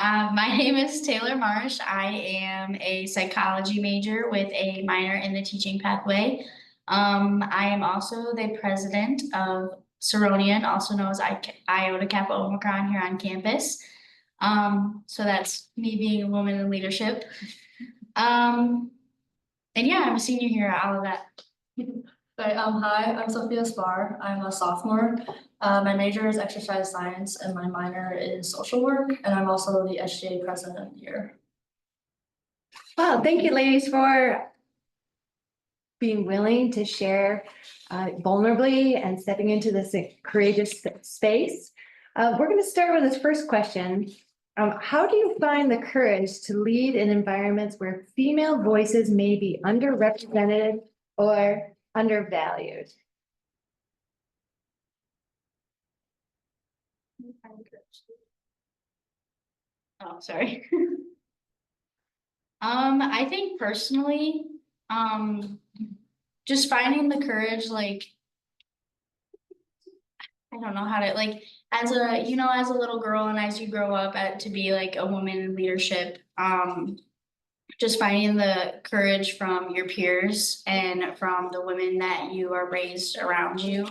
My name is Taylor Marsh. I am a psychology major with a minor in the teaching pathway. I am also the president of Soronian, also known as Iota Kappa Omicron here on campus. So that's me being a woman in leadership. And yeah, I'm a senior here at Olivet. Right, hi, I'm Sophia Spar. I'm a sophomore. My major is exercise science and my minor is social work, and I'm also the SGA president here. Well, thank you, ladies, for being willing to share vulnerably and stepping into this courageous space. We're going to start with this first question. How do you find the courage to lead in environments where female voices may be underrepresented or undervalued? Oh, sorry. I think personally, just finding the courage, like, I don't know how to, like, as a little girl and as you grow up to be like a woman in leadership, just finding the courage from your peers and from the women that you are raised around you.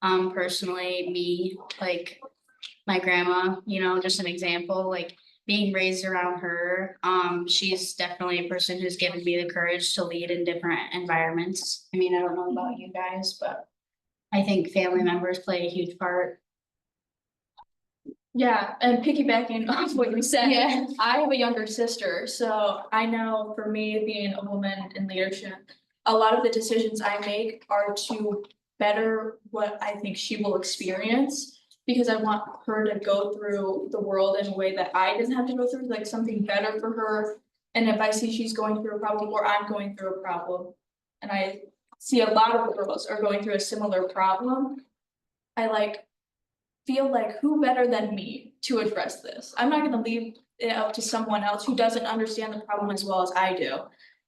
Personally, me, like my grandma, just an example, like being raised around her. She's definitely a person who's given me the courage to lead in different environments. I mean, I don't know about you guys, but I think family members play a huge part. Yeah, and piggybacking off what you said, Yeah. I have a younger sister, so I know for me, being a woman in leadership, a lot of the decisions I make are to better what I think she will experience, because I want her to go through the world in a way that I didn't have to go through, like something better for her. And if I see she's going through a problem or I'm going through a problem, and I see a lot of the girls are going through a similar problem, I feel like who better than me to address this? I'm not gonna leave it up to someone else who doesn't understand the problem as well as I do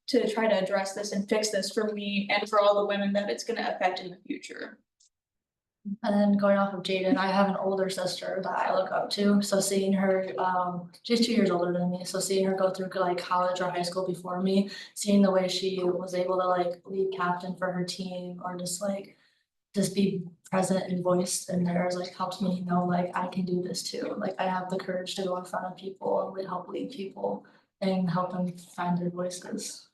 to try to address this and fix this for me and for all the women that it's gonna affect in the future. And then going off of Jaden, I have an older sister that I look up to. So seeing her, she's 2 years older than me. So seeing her go through like college or high school before me, seeing the way she was able to like lead captain for her team or just be present and voiced in theirs, like helps me know like I can do this too. Like I have the courage to go in front of people and help lead people and help them find their voices.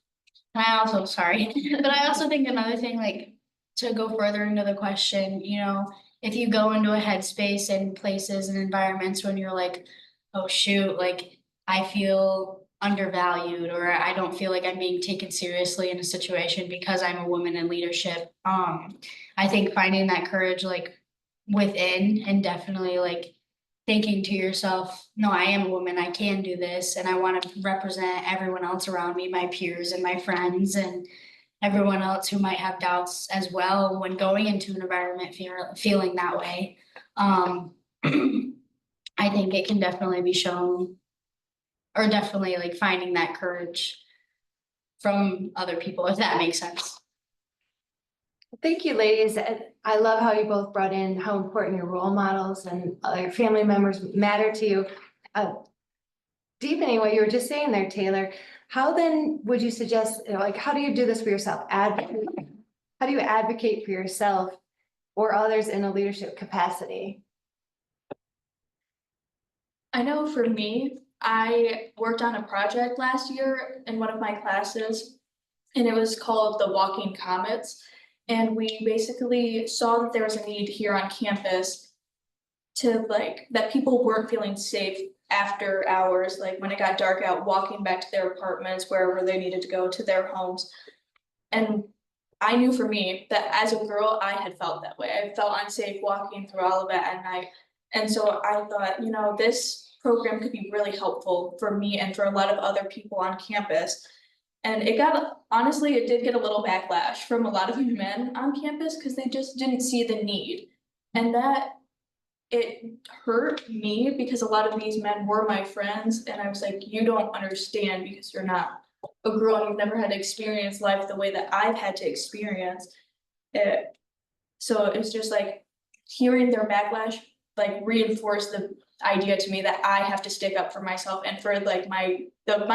And I also, sorry, but I also think another thing, like to go further into the question, if you go into a headspace and places and environments when you're like, oh shoot, like I feel undervalued or I don't feel like I'm being taken seriously in a situation because I'm a woman in leadership. I think finding that courage like within and definitely like thinking to yourself, no, I am a woman, I can do this, and I want to represent everyone else around me, my peers and my friends and everyone else who might have doubts as well when going into an environment feeling that way. I think it can definitely be shown, or definitely like finding that courage from other people, if that makes sense. Thank you, ladies. I love how you both brought in how important your role models and your family members matter to you. Deepening what you were just saying there, Taylor, how then would you suggest, like, how do you do this for yourself? How do you advocate for yourself or others in a leadership capacity? I know for me, I worked on a project last year in one of my classes, and it was called the Walking Comets. And we basically saw that there was a need here on campus to that people weren't feeling safe after hours, like when it got dark out, walking back to their apartments, wherever they needed to go to their homes. And I knew for me that as a girl, I had felt that way. I felt unsafe walking through Olivet at night. And so I thought, this program could be really helpful for me and for a lot of other people on campus. And it did get a little backlash from a lot of men on campus because they just didn't see the need. And it hurt me because a lot of these men were my friends. And I was like, you don't understand because you're not a girl and you've never had to experience life the way that I've had to experience it. So it's just like hearing their backlash, like reinforced idea to me that I have to stick up for myself and for like my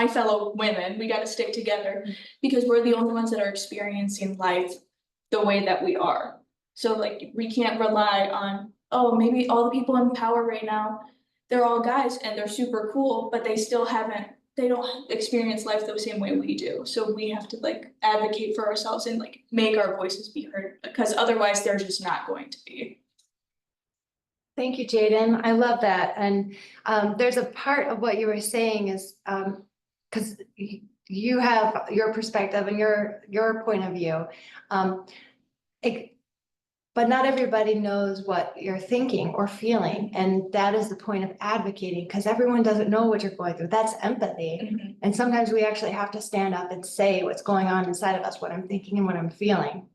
fellow women. We got to stick together because we're the only ones that are experiencing life the way that we are. So like we can't rely on, oh, maybe all the people in power right now, they're all guys and they're super cool, but they don't experience life the same way we do. So we have to like advocate for ourselves and like make our voices be heard because otherwise they're just not going to be. Thank you, Jaden. I love that. And there's a part of what you were saying is because you have your perspective and your point of view. But not everybody knows what you're thinking or feeling. And that is the point of advocating because everyone doesn't know what you're going through. That's empathy. Mm-hmm. And sometimes we actually have to stand up and say what's going on inside of us, what I'm thinking and what I'm feeling.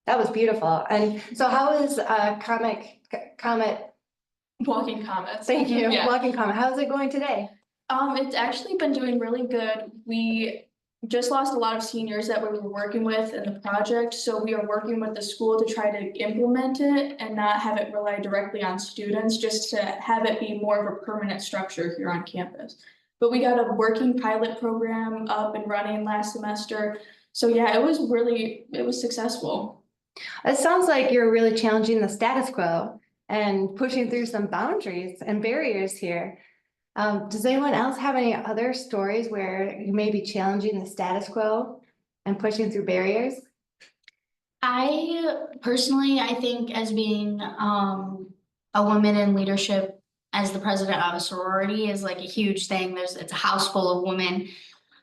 That was beautiful. And so how is Comet? Walking comments. Thank you. Yeah. Walking Comet. How's it going today? It's actually been doing really good. We just lost a lot of seniors that we were working with in the project, so we are working with the school to try to implement it and not have it rely directly on students, just to have it be more of a permanent structure here on campus. But we got a working pilot program up and running last semester. So yeah, it was successful. It sounds like you're really challenging the status quo and pushing through some boundaries and barriers here. Does anyone else have any other stories where you may be challenging the status quo and pushing through barriers? I personally, I think as being a woman in leadership as the president of a sorority is like a huge thing. It's a house full of women.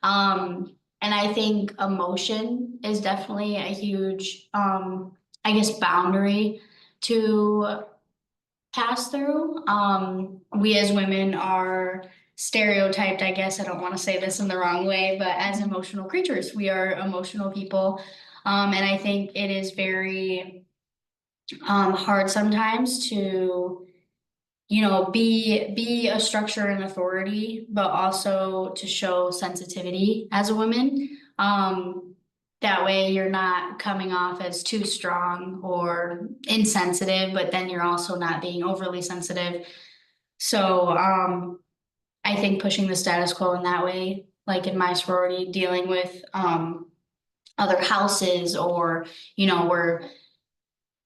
And I think emotion is definitely a huge, I guess, boundary to pass through. We as women are stereotyped, I guess. I don't want to say this in the wrong way, but as emotional creatures, we are emotional people. And I think it is very hard sometimes to, be a structure and authority, but also to show sensitivity as a woman. That way you're not coming off as too strong or insensitive, but then you're also not being overly sensitive. So I think pushing the status quo in that way, like in my sorority, dealing with other houses or, we're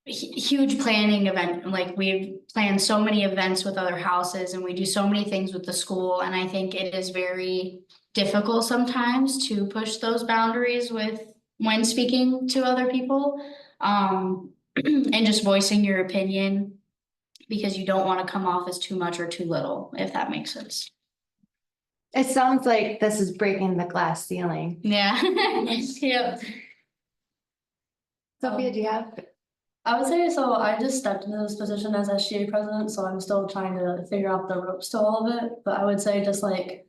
huge planning event, like we've planned so many events with other houses and we do so many things with the school. And I think it is very difficult sometimes to push those boundaries when speaking to other people, and just voicing your opinion because you don't want to come off as too much or too little, if that makes sense. It sounds like this is breaking the glass ceiling. Yeah. Yeah. Sophia, do you have? I would say, so I just stepped into this position as SGA president, so I'm still trying to figure out the ropes to all of it, but I would say just like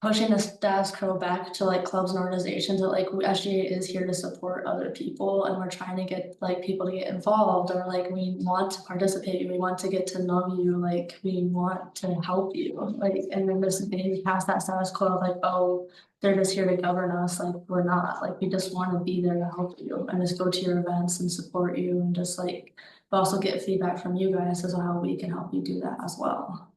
pushing the status quo back to like clubs and organizations that like SGA is here to support other people and we're trying to get like people to get involved or like we want to participate, we want to get to know you, like we want to help you, like and then just getting past that status quo of like, oh, they're just here to govern us, like we're not, like we just want to be there to help you and just go to your events and support you and just like but also get feedback from you guys as to how we can help you do that as well.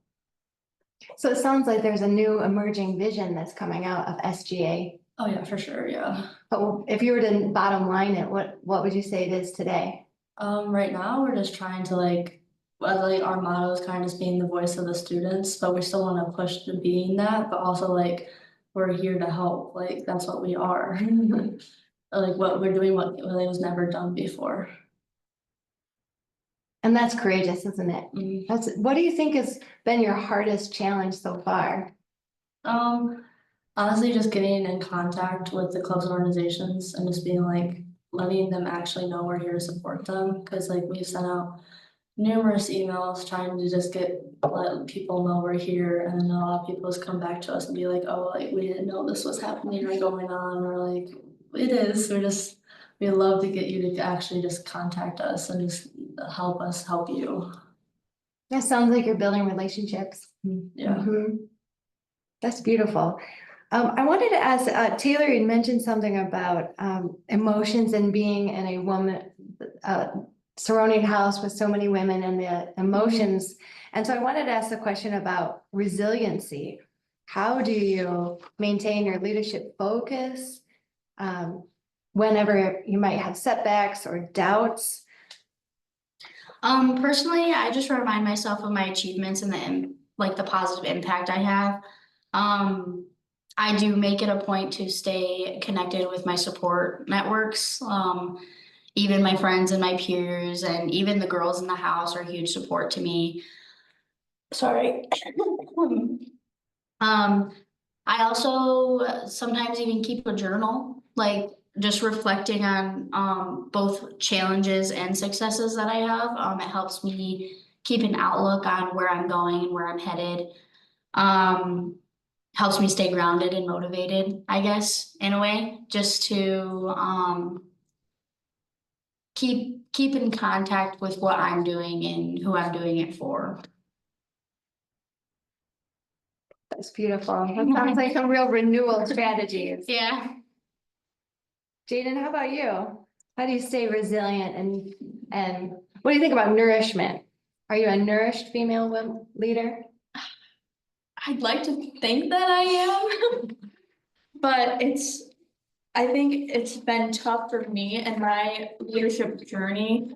So it sounds like there's a new emerging vision that's coming out of SGA. Oh yeah, for sure, yeah. But if you were to bottom line it, what would you say it is today? Right now we're just trying to like our motto is kind of just being the voice of the students, but we still want to push to being that, but also like we're here to help, like that's what we are. Like what we're doing, what was never done before. And that's courageous, isn't it? Mm-hmm. What do you think has been your hardest challenge so far? Honestly, just getting in contact with the clubs and organizations and just being like, letting them actually know we're here to support them. Cause like we've sent out numerous emails trying to just let people know we're here. And then a lot of people just come back to us and be like, oh, like we didn't know this was happening or going on, or like it is. We love to get you to actually just contact us and just help us help you. That sounds like you're building relationships. Yeah. Mm-hmm. That's beautiful. I wanted to ask, Taylor, you mentioned something about emotions and being in a woman, surrounding house with so many women and the emotions. And so I wanted to ask a question about resiliency. How do you maintain your leadership focus whenever you might have setbacks or doubts? Personally, I just remind myself of my achievements and the positive impact I have. I do make it a point to stay connected with my support networks. Even my friends and my peers and even the girls in the house are huge support to me. Sorry. I also sometimes even keep a journal, like just reflecting on both challenges and successes that I have. It helps me keep an outlook on where I'm going and where I'm headed. Helps me stay grounded and motivated, I guess, in a way, just to keep in contact with what I'm doing and who I'm doing it for. That's beautiful. That sounds like some real renewal strategies. Yeah. Jaden, how about you? How do you stay resilient and what do you think about nourishment? Are you a nourished female leader? I'd like to think that I am, but I think it's been tough for me and my leadership journey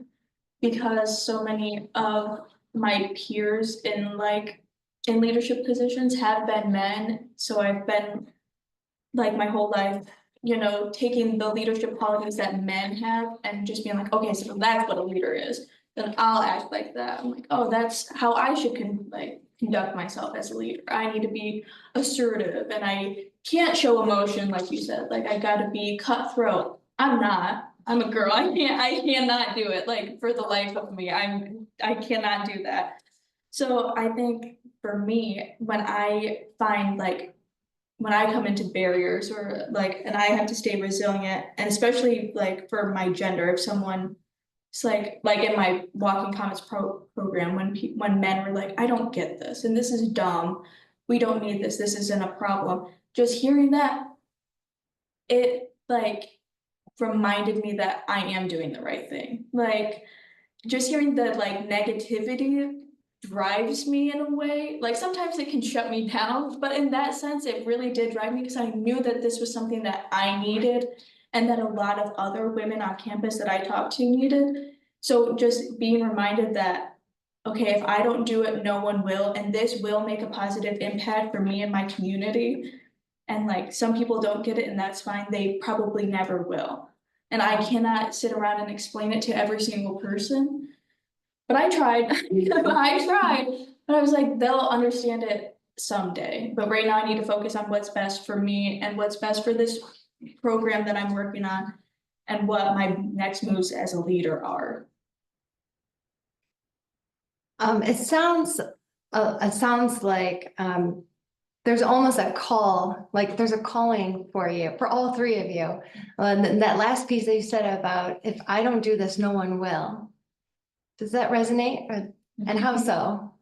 because so many of my peers in leadership positions have been men. So I've been like my whole life, taking the leadership qualities that men have and just being like, okay, so that's what a leader is. Then I'll act like that. I'm like, oh, that's how I should conduct myself as a leader. I need to be assertive and I can't show emotion, like you said. Like I gotta be cutthroat. I'm not. I'm a girl. I cannot do it. Like for the life of me, I cannot do that. So I think for me, when I come into barriers or and I have to stay resilient, and especially for my gender, if someone it's like in my walking comments program when men were like, I don't get this and this is dumb, we don't need this isn't a problem, just hearing that, it reminded me that I am doing the right thing. Just hearing the negativity drives me in a way. Sometimes it can shut me down, but in that sense it really did drive me because I knew that this was something that I needed and that a lot of other women on campus that I talked to needed. So just being reminded that, okay, if I don't do it, no one will, and this will make a positive impact for me and my community. And some people don't get it and that's fine, they probably never will. And I cannot sit around and explain it to every single person. But I tried, I tried, but I was like, they'll understand it someday. But right now I need to focus on what's best for me and what's best for this program that I'm working on and what my next moves as a leader are. It sounds like there's almost a call, like there's a calling for you, for all three of you. And that last piece that you said about if I don't do this, no one will. Does that resonate? And how so?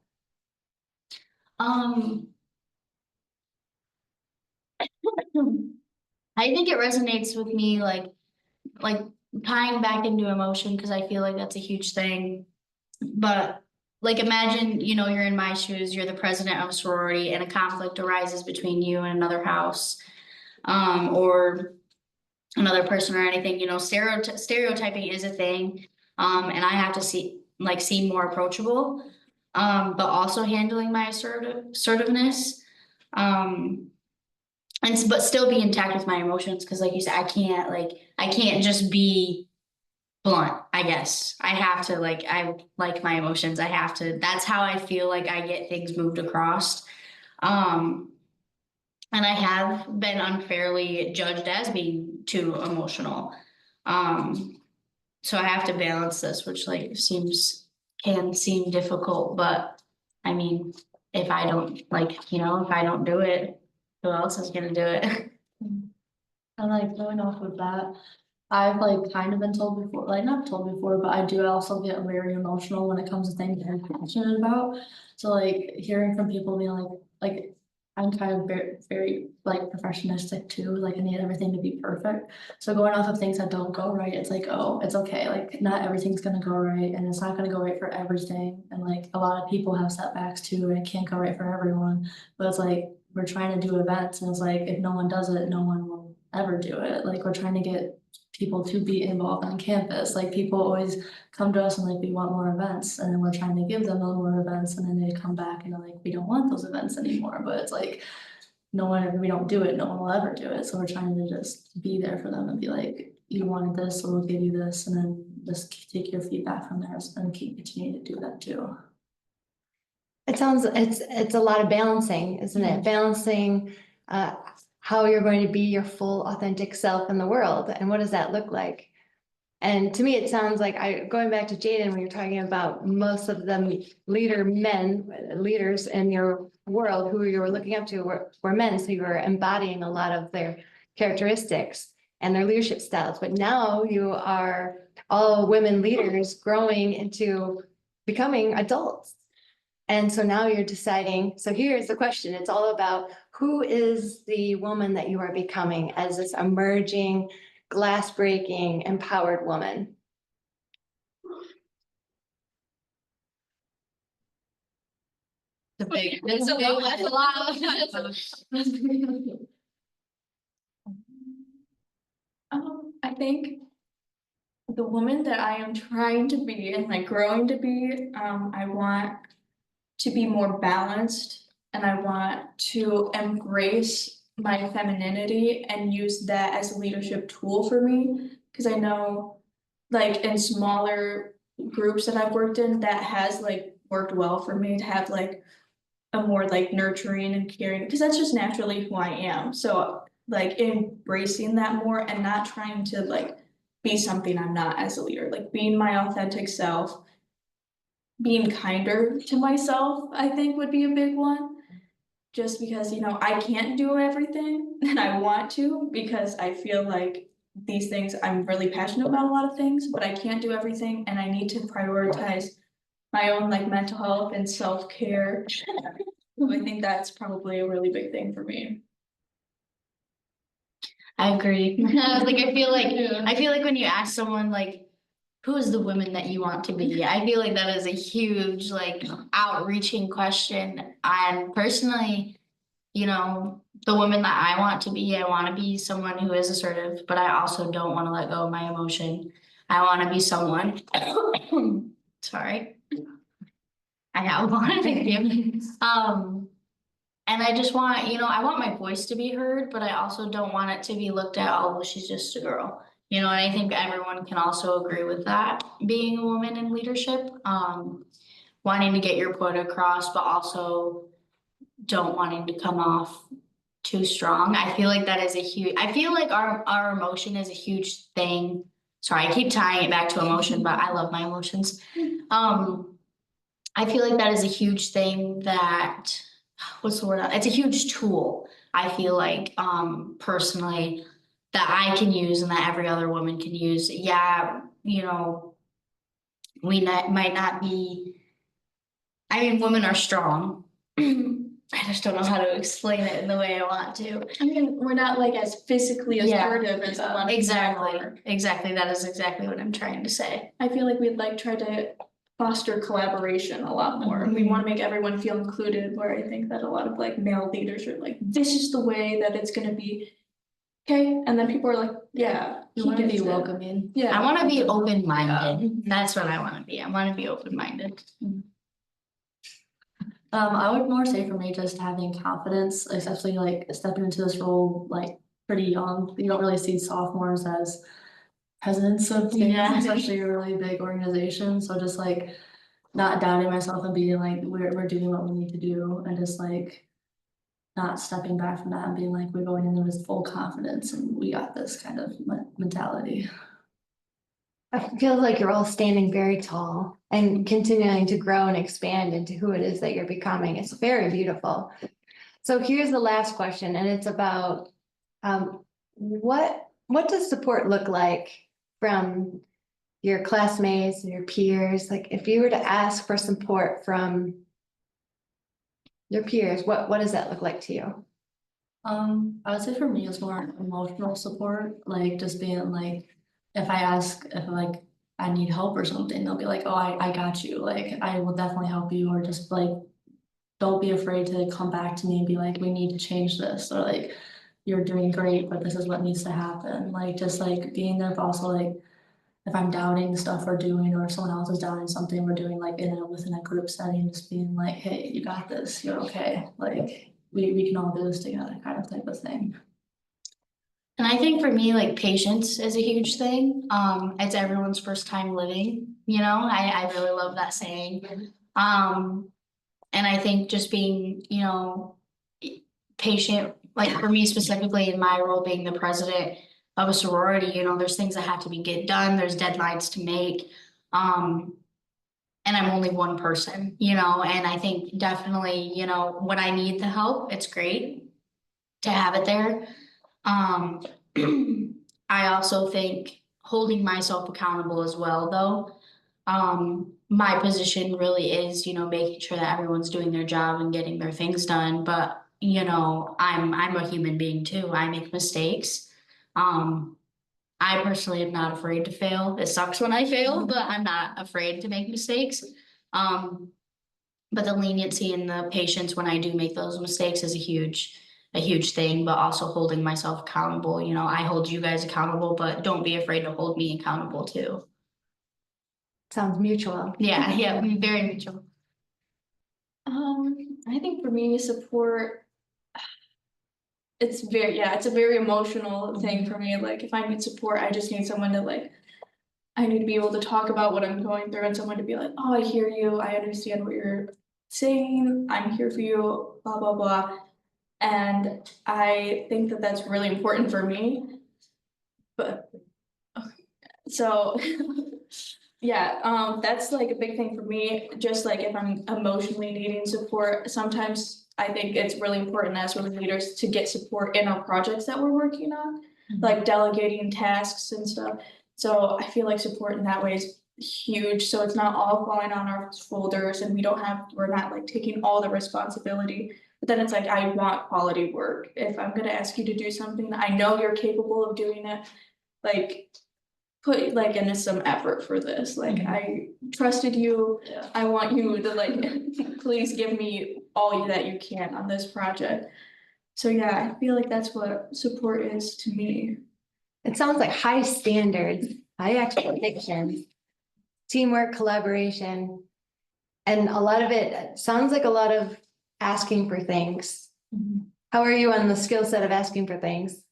I think it resonates with me like tying back into emotion because I feel like that's a huge thing. But imagine, you're in my shoes, you're the president of a sorority and a conflict arises between you and another house, or another person or anything, stereotyping is a thing. And I have to seem more approachable, but also handling my assertiveness. But still be intact with my emotions because like you said, I can't just be blunt, I guess. I have to I like my emotions. I have to, that's how I feel like I get things moved across. And I have been unfairly judged as being too emotional. So I have to balance this, which can seem difficult, but I mean, if I don't if I don't do it, who else is gonna do it? And going off of that, I've kind of been told before, not told before, but I do also get very emotional when it comes to things that I'm passionate about. So hearing from people being like I'm kind of very, very like perfectionistic too, like I need everything to be perfect. So going off of things that don't go right, it's like, oh, it's okay, like not everything's gonna go right and it's not gonna go right for everything. And like a lot of people have setbacks too, and it can't go right for everyone. But it's like, we're trying to do events and it's like, if no one does it, no one will ever do it. Like we're trying to get people to be involved on campus. Like people always come to us and like, we want more events, and then we're trying to give them more events, and then they come back and they're like, we don't want those events anymore, but it's like, no one, if we don't do it, no one will ever do it, so we're trying to just be there for them and be like, you wanted this, so we'll give you this, and then just take your feedback from there and keep continuing to do that too. It sounds, it's a lot of balancing, isn't it? Balancing, how you're going to be your full authentic self in the world, and what does that look like? And to me, it sounds like going back to Jaden, when you're talking about most of them leaders in your world who you were looking up to were men, so you were embodying a lot of their characteristics and their leadership styles. But now you are all women leaders growing into becoming adults. And so now you're deciding, so here's the question, it's all about who is the woman that you are becoming as this emerging, glass breaking, empowered woman. It's a big, that's a lot. I think the woman that I am trying to be and like growing to be, I want to be more balanced, and I want to embrace my femininity and use that as a leadership tool for me. Cause I know like in smaller groups that I've worked in, that has like worked well for me to have like a more like nurturing and caring, because that's just naturally who I am. So like embracing that more and not trying to like be something I'm not as a leader, like being my authentic self. Being kinder to myself, I think would be a big one. Just because, you know, I can't do everything and I want to, because I feel like these things, I'm really passionate about a lot of things, but I can't do everything and I need to prioritize my own like mental health and self-care. I think that's probably a really big thing for me. I agree. Like, I feel like when you ask someone like, who is the woman that you want to be? I feel like that is a huge, like, outreaching question. And personally, you know, the woman that I want to be someone who is assertive, but I also don't want to let go of my emotion. I want to be someone, sorry. I have one, thank you. And I just want, you know, I want my voice to be heard, but I also don't want it to be looked at, oh, well, she's just a girl. You know, and I think everyone can also agree with that, being a woman in leadership, wanting to get your point across, but also don't wanting to come off too strong. I feel like that is I feel like our emotion is a huge thing. Sorry, I keep tying it back to emotion, but I love my emotions. I feel like that is a huge thing that, what's the word? It's a huge tool, I feel like, personally, that I can use and that every other woman can use. Yeah, you know, might not be, I mean, women are strong. I just don't know how to explain it in the way I want to. I mean, we're not like as physically Yeah. assertive as a lot of people are. Exactly. That is exactly what I'm trying to say. I feel like we'd like try to foster collaboration a lot more. We want to make everyone feel included, where I think that a lot of like male leaders are like, this is the way that it's gonna be. Okay, and then people are like, yeah. We he want to gets be it. welcoming. Yeah. I want to be open-minded. That's what I want to be. I want to be open-minded. I would more say for me, just having confidence, especially like stepping into this role, like pretty young. You don't really see sophomores as presidents of things, Yeah. especially a really big organization. So just like not doubting myself and being like, we're doing what we need to do, and just like not stepping back from that and being like, we're going in there with full confidence and we got this kind of mentality. I feel like you're all standing very tall and continuing to grow and expand into who it is that you're becoming. It's very beautiful. So here's the last question, and it's about what does support look like from your classmates and your peers? Like if you were to ask for support from Your peers, what does that look like to you? I would say for me, it's more emotional support, like just being like, if I ask if like I need help or something, they'll be like, oh, I got you, like I will definitely help you, or just like, don't be afraid to come back to me and be like, we need to change this, or like, you're doing great, but this is what needs to happen, like just like being there, but also like, if I'm doubting the stuff we're doing, or if someone else is doubting something we're doing, like within a group setting, just being like, hey, you got this, you're okay, like we can all do this together, kind of type of thing. And I think for me, like patience is a huge thing. It's everyone's first time living, you know, I really love that saying. And I think just being, you know, patient, like for me specifically in my role being the president of a sorority, you know, there's things that have to be get done, there's deadlines to make. And I'm only one person, you know, and I think definitely, you know, when I need the help, it's great to have it there. Um, I also think holding myself accountable as well, though. My position really is, you know, making sure that everyone's doing their job and getting their things done. But, you know, I'm a human being too. I make mistakes. Um, I personally am not afraid to fail. It sucks when I fail, but I'm not afraid to make mistakes. Um, but the leniency and the patience when I do make those mistakes is a huge thing, but also holding myself accountable. You know, I hold you guys accountable, but don't be afraid to hold me accountable too. Sounds mutual. Yeah, yeah, very mutual. I think for me, support, it's a very emotional thing for me. Like if I need support, I just need someone to like, I need to be able to talk about what I'm going through and someone to be like, oh, I hear you, I understand what you're saying, I'm here for you, blah, blah, blah. And I think that that's really important for me. But so yeah, that's like a big thing for me. Just like if I'm emotionally needing support, sometimes I think it's really important as women leaders to get support in our projects that we're working on, like delegating tasks and stuff. So I feel like support in that way is huge. So it's not all falling on our shoulders and we're not like taking all the responsibility. But then it's like, I want quality work. If I'm gonna ask you to do something, I know you're capable of doing it. Like put like in some effort for this. Like I trusted you. Yeah. I want you to like please give me all that you can on this project. So yeah, I feel like that's what support is to me. It sounds like high standards, high expectations, teamwork, collaboration. And a lot of it sounds like a lot of asking for things. How are you on the skill set of asking for things?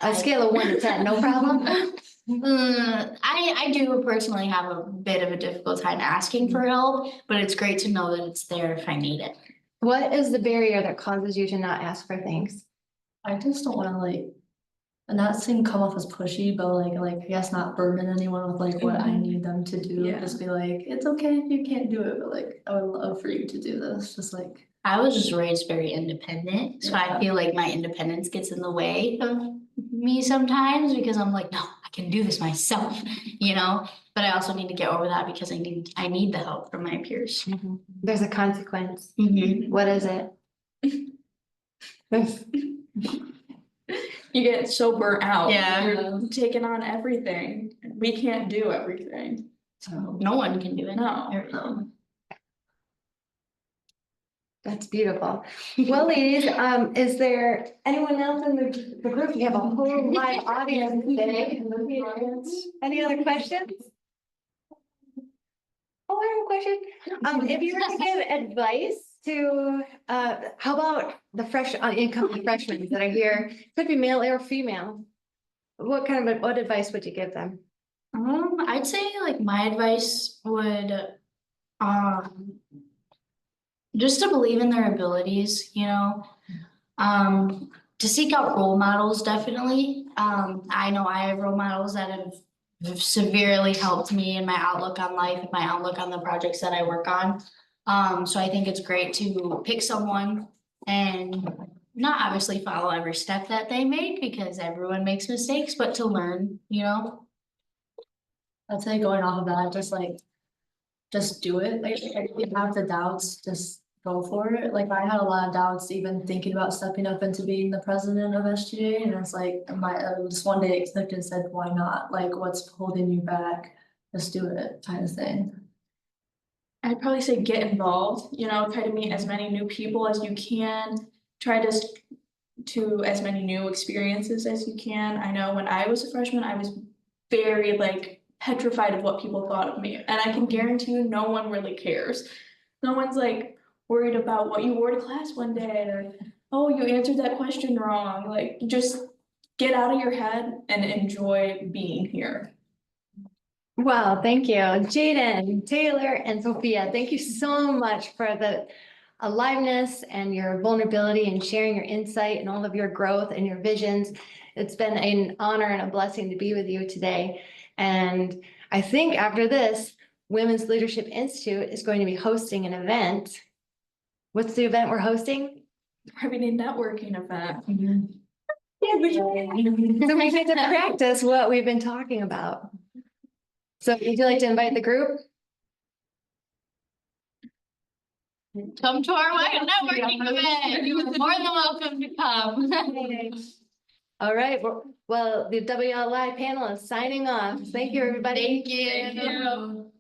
A scale of 1 to 10, no problem? I do personally have a bit of a difficult time asking for help, but it's great to know that it's there if I need it. What is the barrier that causes you to not ask for things? I just don't wanna like, and not saying come off as pushy, but like I guess not burden anyone with like what I need them to do, Yeah. just be like, it's okay if you can't do it, but like, I would love for you to do this, just like. I was just raised very independent, so I Yeah. feel like my independence gets in the way of me sometimes because I'm like, no, I can do this myself, you know? But I also need to get over that because I need the help from my peers. There's a consequence. Mhm. What is it? You get so burnt out. Yeah. You're taking on everything. We can't do everything. So. No one can do it. No. That's beautiful. Well, ladies, is there anyone else in the group? We have a whole live audience today. Any other questions? Oh, I have a question. If you were to give advice to, how about the incoming freshmen that are here, could be male or female? What advice would you give them? I'd say like my advice would, just to believe in their abilities, you know, to seek out role models, definitely. I know I have role models that have severely helped me in my outlook on life and my outlook on the projects that I work on. So I think it's great to pick someone and not obviously follow every step that they make because everyone makes mistakes, but to learn, you know. I'd say going off of that, just do it. Like, if you have the doubts, just go for it. Like, I had a lot of doubts even thinking about stepping up into being the president of SGA, and it's like, just one day it clicked and said, why not? Like, what's holding you back? Just do it, kind of thing. I'd probably say get involved, try to meet as many new people as you can, try to as many new experiences as you can. I know when I was a freshman, I was very like petrified of what people thought of me. And I can guarantee you no one really cares. No one's like worried about what you wore to class one day or, oh, you answered that question wrong. Like, just get out of your head and enjoy being here. Well, thank you, Jaden, Taylor, and Sophia. Thank you so much for the aliveness and your vulnerability and sharing your insight and all of your growth and your visions. It's been an honor and a blessing to be with you today. And I think after this, Women's Leadership Institute is going to be hosting an event. What's the event we're hosting? Having a networking event. So we get to practice what we've been talking about. So would you like to invite the group? Come to our networking event. You are more than welcome to come. All right, well, the WLI panel is signing off. Thank you, everybody. Thank you.